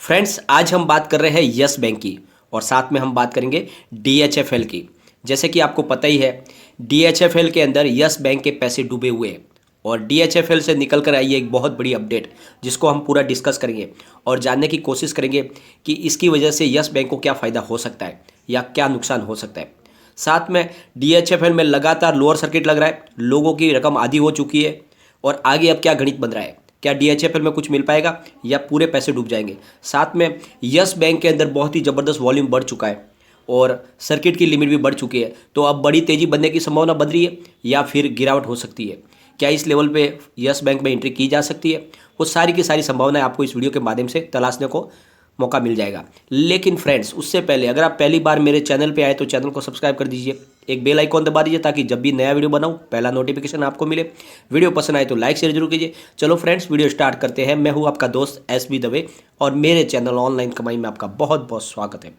Friends, आज हम बात कर रहे हैं यस बैंक की और साथ में हम बात करेंगे डीएचएफएल की। जैसे कि आपको पता ही है, डीएचएफएल के अंदर यस बैंक के पैसे डूबे हुए हैं और डीएचएफएल से निकल कर आई है एक बहुत बड़ी अपडेट, जिसको हम पूरा डिस्कस करेंगे और जानने की कोशिश करेंगे कि इसकी वजह से यस बैंक को क्या फ़ायदा हो सकता है या क्या नुकसान हो सकता है। साथ में डीएचएफएल में लगातार लोअर सर्किट लग रहा है, लोगों की रकम आधी हो चुकी है और आगे अब क्या गणित बन रहा है, क्या डीएचएफएल में कुछ मिल पाएगा या पूरे पैसे डूब जाएंगे। साथ में यस बैंक के अंदर बहुत ही ज़बरदस्त वॉल्यूम बढ़ चुका है और सर्किट की लिमिट भी बढ़ चुकी है, तो अब बड़ी तेज़ी बनने की संभावना बन रही है या फिर गिरावट हो सकती है। क्या इस लेवल पे यस बैंक में एंट्री की जा सकती है, वो सारी की सारी संभावनाएं आपको इस वीडियो के माध्यम से तलाशने को मौका मिल जाएगा। लेकिन फ्रेंड्स, उससे पहले अगर आप पहली बार मेरे चैनल पे आए तो चैनल को सब्सक्राइब कर दीजिए, एक बेल आइकॉन दबा दीजिए ताकि जब भी नया वीडियो बनाऊं पहला नोटिफिकेशन आपको मिले। वीडियो पसंद आए तो लाइक शेयर जरूर कीजिए। चलो फ्रेंड्स, वीडियो स्टार्ट करते हैं। मैं हूं आपका दोस्त SB दवे और मेरे चैनल ऑनलाइन कमाई में आपका बहुत बहुत स्वागत है।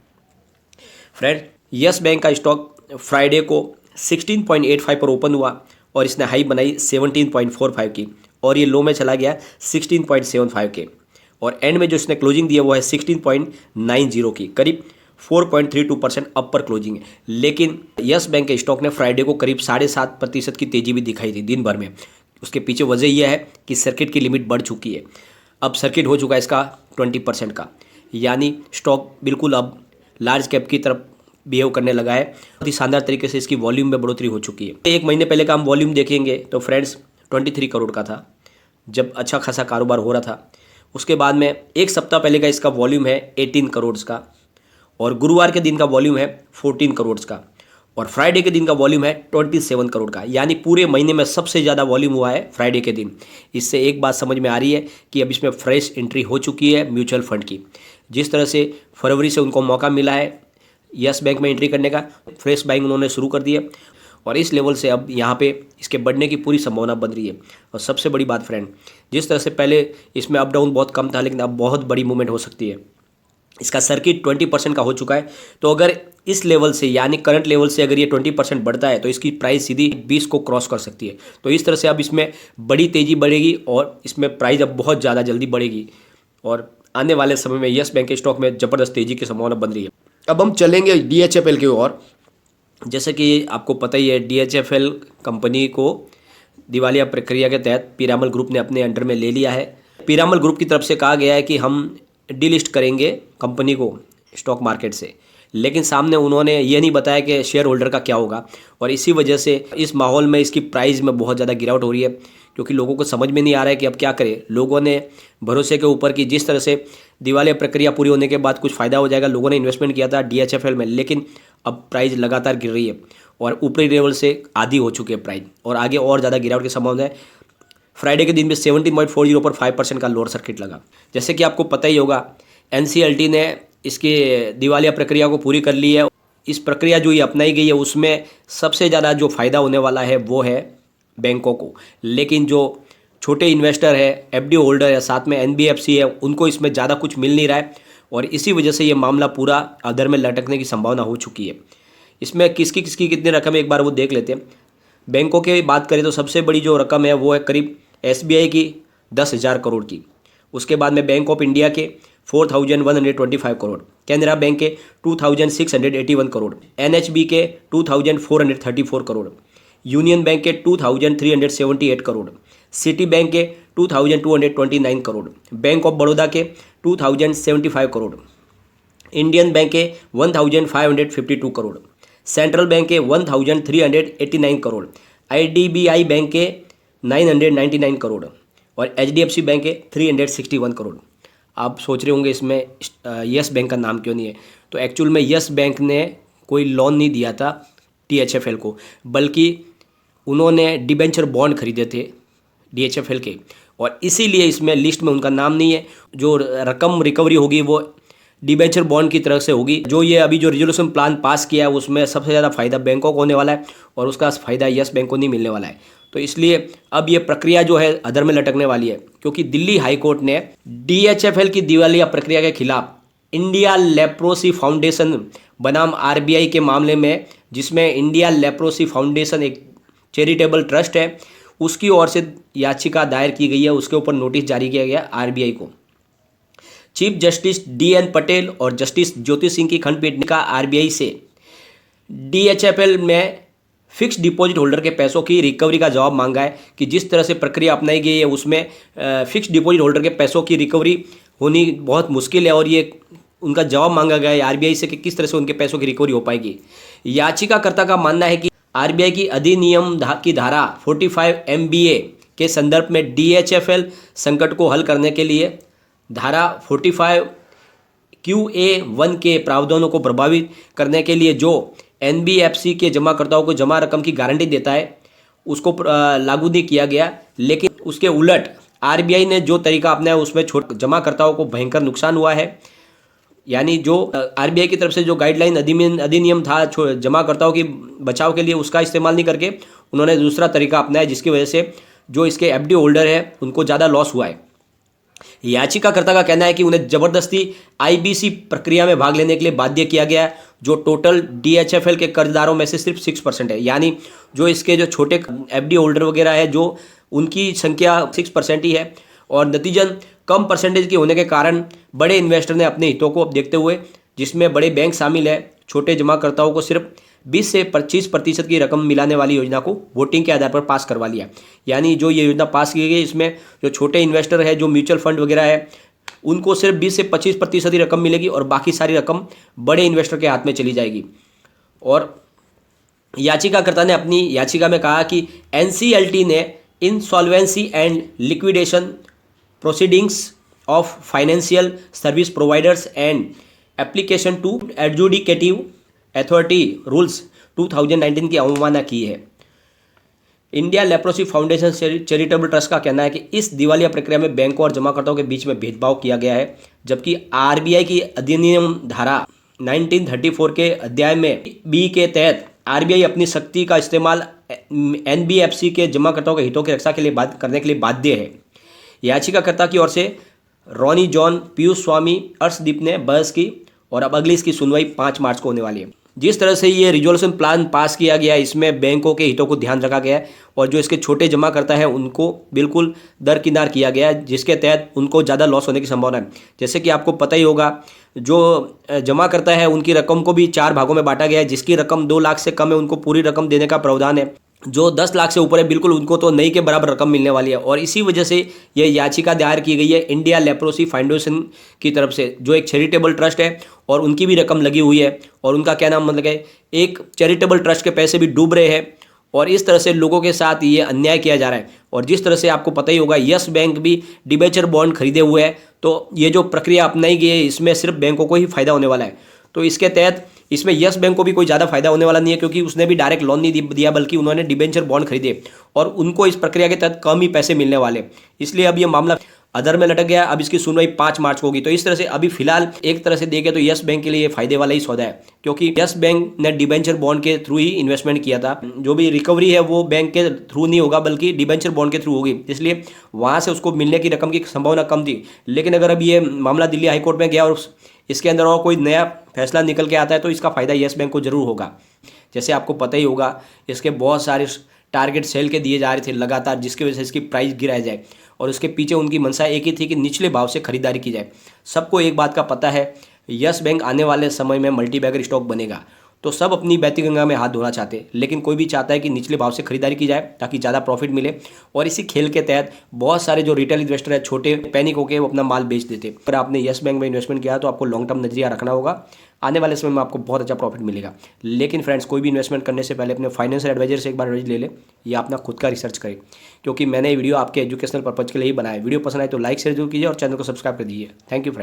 फ्रेंड, यस बैंक का स्टॉक फ्राइडे को 16.85 पर ओपन हुआ और इसने हाई बनाई 17.45 की और ये लो में चला गया 16.75 के और एंड में जो इसने क्लोजिंग दिया वो है 16.90 की, करीब 4.32% अप पर क्लोजिंग है। लेकिन यस बैंक के स्टॉक ने फ्राइडे को करीब 7.5% की तेजी भी दिखाई थी दिन भर में। उसके पीछे वजह यह है कि सर्किट की लिमिट बढ़ चुकी है। अब सर्किट हो चुका है इसका 20% का, यानी स्टॉक बिल्कुल अब लार्ज कैप की तरफ बिहेव करने लगा है। बहुत ही शानदार तरीके से इसकी वॉल्यूम में बढ़ोतरी हो चुकी है। एक महीने पहले का हम वॉल्यूम देखेंगे तो फ्रेंड्स 23 करोड़ का था जब अच्छा खासा कारोबार हो रहा था। उसके बाद में एक सप्ताह पहले का इसका वॉल्यूम है 18 करोड़ का और गुरुवार के दिन का वॉल्यूम है 14 करोड़ का और फ्राइडे के दिन का वॉल्यूम है 27 करोड़ का, यानी पूरे महीने में सबसे ज़्यादा वॉल्यूम हुआ है फ्राइडे के दिन। इससे एक बात समझ में आ रही है कि अब इसमें फ्रेश एंट्री हो चुकी है म्यूचुअल फंड की। जिस तरह से फरवरी से उनको मौका मिला है यस बैंक में एंट्री करने का, फ्रेश बाइंग उन्होंने शुरू कर दी है और इस लेवल से अब यहाँ पे इसके बढ़ने की पूरी संभावना बन रही है। और सबसे बड़ी बात फ्रेंड, जिस तरह से पहले इसमें अप डाउन बहुत कम था, लेकिन अब बहुत बड़ी मूवमेंट हो सकती है। इसका सर्किट 20% का हो चुका है, तो अगर इस लेवल से यानी करंट लेवल से अगर ये 20% बढ़ता है तो इसकी प्राइस सीधी 20 को क्रॉस कर सकती है। तो इस तरह से अब इसमें बड़ी तेज़ी बढ़ेगी और इसमें प्राइस अब बहुत ज़्यादा जल्दी बढ़ेगी और आने वाले समय में यस बैंक के स्टॉक में ज़बरदस्त तेज़ी की संभावना बन रही है। अब हम चलेंगे डीएचएफएल की ओर। जैसे कि आपको पता ही है, डीएचएफएल कंपनी को दिवालिया प्रक्रिया के तहत पीरामल ग्रुप ने अपने अंडर में ले लिया है। पीरामल ग्रुप की तरफ से कहा गया है कि हम डीलिस्ट करेंगे कंपनी को स्टॉक मार्केट से, लेकिन सामने उन्होंने ये नहीं बताया कि शेयर होल्डर का क्या होगा और इसी वजह से इस माहौल में इसकी प्राइस में बहुत ज़्यादा गिरावट हो रही है, क्योंकि लोगों को समझ में नहीं आ रहा है कि अब क्या करें। लोगों ने भरोसे के ऊपर कि जिस तरह से दिवालिया प्रक्रिया पूरी होने के बाद कुछ फ़ायदा हो जाएगा, लोगों ने इन्वेस्टमेंट किया था डीएचएफएल में, लेकिन अब प्राइस लगातार गिर रही है और ऊपरी लेवल से आधी हो चुकी है प्राइस और आगे और ज़्यादा गिरावट की संभावना है। फ्राइडे के दिन में 17.40 पर 5% का लोअर सर्किट लगा। जैसे कि आपको पता ही होगा, NCLT ने इसके दिवालिया प्रक्रिया को पूरी कर ली है। इस प्रक्रिया जो ये अपनाई गई है उसमें सबसे ज़्यादा जो फ़ायदा होने वाला है वो है बैंकों को, लेकिन जो छोटे इन्वेस्टर है, FD होल्डर है, साथ में NBFC है, उनको इसमें ज़्यादा कुछ मिल नहीं रहा है और इसी वजह से ये मामला पूरा अधर में लटकने की संभावना हो चुकी है। इसमें किसकी किसकी कितनी रकम है एक बार वो देख लेते हैं। बैंकों की बात करें तो सबसे बड़ी जो रकम है वो है करीब SBI की 10,000 करोड़ की। उसके बाद में बैंक ऑफ इंडिया के 4,125 करोड़, कैनरा बैंक के 2,681 करोड़, NHB के 2,434 करोड़, यूनियन बैंक के 2,378 करोड़, सिटी बैंक के 2,229 करोड़, बैंक ऑफ बड़ौदा के 2,075 करोड़, इंडियन बैंक के 1,552 करोड़, सेंट्रल बैंक के 1,389 करोड़, IDBI बैंक के 999 करोड़ और HDFC बैंक के 361 करोड़। आप सोच रहे होंगे इसमें यस बैंक का नाम क्यों नहीं है, तो एक्चुअल में यस बैंक ने कोई लोन नहीं दिया था DHFL को, बल्कि उन्होंने डिबेंचर बॉन्ड खरीदे थे DHFL के और इसीलिए इसमें लिस्ट में उनका नाम नहीं है। जो रकम रिकवरी होगी वो डिबेंचर बॉन्ड की तरफ से होगी। जो ये अभी जो रिजोल्यूशन प्लान पास किया है उसमें सबसे ज़्यादा फायदा बैंकों को होने वाला है और उसका फ़ायदा यस बैंक को नहीं मिलने वाला है। तो इसलिए अब ये प्रक्रिया जो है अधर में लटकने वाली है, क्योंकि दिल्ली हाई कोर्ट ने DHFL की दिवालिया प्रक्रिया के खिलाफ इंडिया लेप्रोसी फाउंडेशन बनाम RBI के मामले में, जिसमें इंडिया लेप्रोसी फाउंडेशन एक चैरिटेबल ट्रस्ट है, उसकी ओर से याचिका दायर की गई है। उसके ऊपर नोटिस जारी किया गया RBI को। चीफ जस्टिस DN पटेल और जस्टिस ज्योति सिंह की खंडपीठ ने कहा RBI से DHFL में फिक्स डिपॉजिट होल्डर के पैसों की रिकवरी का जवाब मांगा है कि जिस तरह से प्रक्रिया अपनाई गई है उसमें फिक्स डिपॉजिट होल्डर के पैसों की रिकवरी होनी बहुत मुश्किल है और ये उनका जवाब मांगा गया है RBI से कि किस तरह से उनके पैसों की रिकवरी हो पाएगी। याचिकाकर्ता का मानना है कि RBI की अधिनियम की धारा 45 MBA के संदर्भ में DHFL संकट को हल करने के लिए धारा 45 QA1 के प्रावधानों को प्रभावित करने के लिए जो NBFC के जमाकर्ताओं को जमा रकम की गारंटी देता है उसको लागू नहीं किया गया, लेकिन उसके उलट RBI ने जो तरीका अपनाया उसमें जमाकर्ताओं को भयंकर नुकसान हुआ है। यानी जो RBI की तरफ से जो गाइडलाइन अधिनियम था जमाकर्ताओं की बचाव के लिए उसका इस्तेमाल नहीं करके उन्होंने दूसरा तरीका अपनाया, जिसकी वजह से जो इसके FD होल्डर है उनको ज़्यादा लॉस हुआ है। याचिकाकर्ता का कहना है कि उन्हें जबरदस्ती IBC प्रक्रिया में भाग लेने के लिए बाध्य किया गया है, जो टोटल DHFL के कर्जदारों में से सिर्फ 6% है। यानी जो इसके जो छोटे FD होल्डर वगैरह है जो उनकी संख्या 6% ही है और नतीजन कम परसेंटेज की होने के कारण बड़े इन्वेस्टर ने अपने हितों को देखते हुए, जिसमें बड़े बैंक शामिल है, छोटे जमाकर्ताओं को सिर्फ 20 से 25% की रकम मिलाने वाली योजना को वोटिंग के आधार पर पास करवा लिया। यानी जो ये योजना पास की गई इसमें जो छोटे इन्वेस्टर है, जो म्यूचुअल फंड वगैरह है, उनको सिर्फ 20 से 25% ही रकम मिलेगी और बाकी सारी रकम बड़े इन्वेस्टर के हाथ में चली जाएगी। और याचिकाकर्ता ने अपनी याचिका में कहा कि NCLT ने insolvency and liquidation proceedings of financial service providers and application to adjudicative authority rules 2019 की अवमानना की है। India leprosy foundation charitable trust का कहना है कि इस दिवालिया प्रक्रिया में बैंकों और जमाकर्ताओं के बीच में भेदभाव किया गया है, जबकि RBI की अधिनियम धारा 1934 के अध्याय में B के तहत RBI अपनी शक्ति का इस्तेमाल NBFC के जमाकर्ताओं के हितों की रक्षा के लिए करने के लिए बाध्य है। याचिकाकर्ता की ओर से रॉनी जॉन, पीयूष स्वामी, अर्शदीप ने बहस की और अब अगली इसकी सुनवाई 5 मार्च को होने वाली है। जिस तरह से ये रिजोल्यूशन प्लान पास किया गया है इसमें बैंकों के हितों को ध्यान रखा गया है और जो इसके छोटे जमाकर्ता है उनको बिल्कुल दरकिनार किया गया है, जिसके तहत उनको ज़्यादा लॉस होने की संभावना है। जैसे कि आपको पता ही होगा जो जमाकर्ता है उनकी रकम को भी 4 भागों में बांटा गया है। जिसकी रकम 2 लाख से कम है उनको पूरी रकम देने का प्रावधान है, जो 10 लाख से ऊपर है बिल्कुल उनको तो नहीं के बराबर रकम मिलने वाली है। और इसी वजह से यह याचिका दायर की गई है इंडिया लेप्रोसी फाउंडेशन की तरफ से, जो एक चैरिटेबल ट्रस्ट है और उनकी भी रकम लगी हुई है और उनका क्या नाम मतलब है, एक चैरिटेबल ट्रस्ट के पैसे भी डूब रहे हैं और इस तरह से लोगों के साथ ये अन्याय किया जा रहा है। और जिस तरह से आपको पता ही होगा यस बैंक भी डिबेंचर बॉन्ड खरीदे हुए है, तो ये जो प्रक्रिया अपनाई गई है इसमें सिर्फ बैंकों को ही फायदा होने वाला है। तो इसके तहत इसमें यस बैंक को भी कोई ज़्यादा फायदा होने वाला नहीं है, क्योंकि उसने भी डायरेक्ट लोन नहीं दिया बल्कि उन्होंने डिबेंचर बॉन्ड खरीदे और उनको इस प्रक्रिया के तहत कम ही पैसे मिलने वाले। इसलिए अब ये मामला अदर में लटक गया। अब इसकी सुनवाई 5 मार्च को होगी। तो इस तरह से अभी फिलहाल एक तरह से देखें तो यस बैंक के लिए ये फायदे वाला ही सौदा है, क्योंकि यस बैंक ने डिबेंचर बॉन्ड के थ्रू ही इन्वेस्टमेंट किया था। जो भी रिकवरी है वो बैंक के थ्रू नहीं होगा बल्कि डिबेंचर बॉन्ड के थ्रू होगी, इसलिए वहाँ से उसको मिलने की रकम की संभावना कम थी। लेकिन अगर अब ये मामला दिल्ली हाईकोर्ट में गया और इसके अंदर और कोई नया फैसला निकल के आता है तो इसका फ़ायदा यस बैंक को जरूर होगा। जैसे आपको पता ही होगा इसके बहुत सारे टारगेट सेल के दिए जा रहे थे लगातार, जिसकी वजह से इसकी प्राइस गिराया जाए और उसके पीछे उनकी मंशा एक ही थी कि निचले भाव से खरीदारी की जाए। सबको एक बात का पता है, यस बैंक आने वाले समय में मल्टीबैगर स्टॉक बनेगा, तो सब अपनी बहती गंगा में हाथ धोना चाहते हैं, लेकिन कोई भी चाहता है कि निचले भाव से खरीदारी की जाए ताकि ज़्यादा प्रॉफिट मिले। और इसी खेल के तहत बहुत सारे जो रिटेल इन्वेस्टर है छोटे पैनिक होकर वो अपना माल बेच देते। अगर आपने यस बैंक में इन्वेस्टमेंट किया तो आपको लॉन्ग टर्म नजरिया रखना होगा, आने वाले समय में आपको बहुत अच्छा प्रॉफिट मिलेगा। लेकिन फ्रेंड्स, कोई भी इन्वेस्टमेंट करने से पहले अपने फाइनेंशियल एडवाइजर से एक बार एडवाइस ले ले या अपना खुद का रिसर्च करें, क्योंकि मैंने ये वीडियो आपके एजुकेशनल पर्पज के लिए ही बनाया है। वीडियो पसंद आए तो लाइक शेयर जरूर कीजिए और चैनल को सब्सक्राइब कर दीजिए। Thank you friends.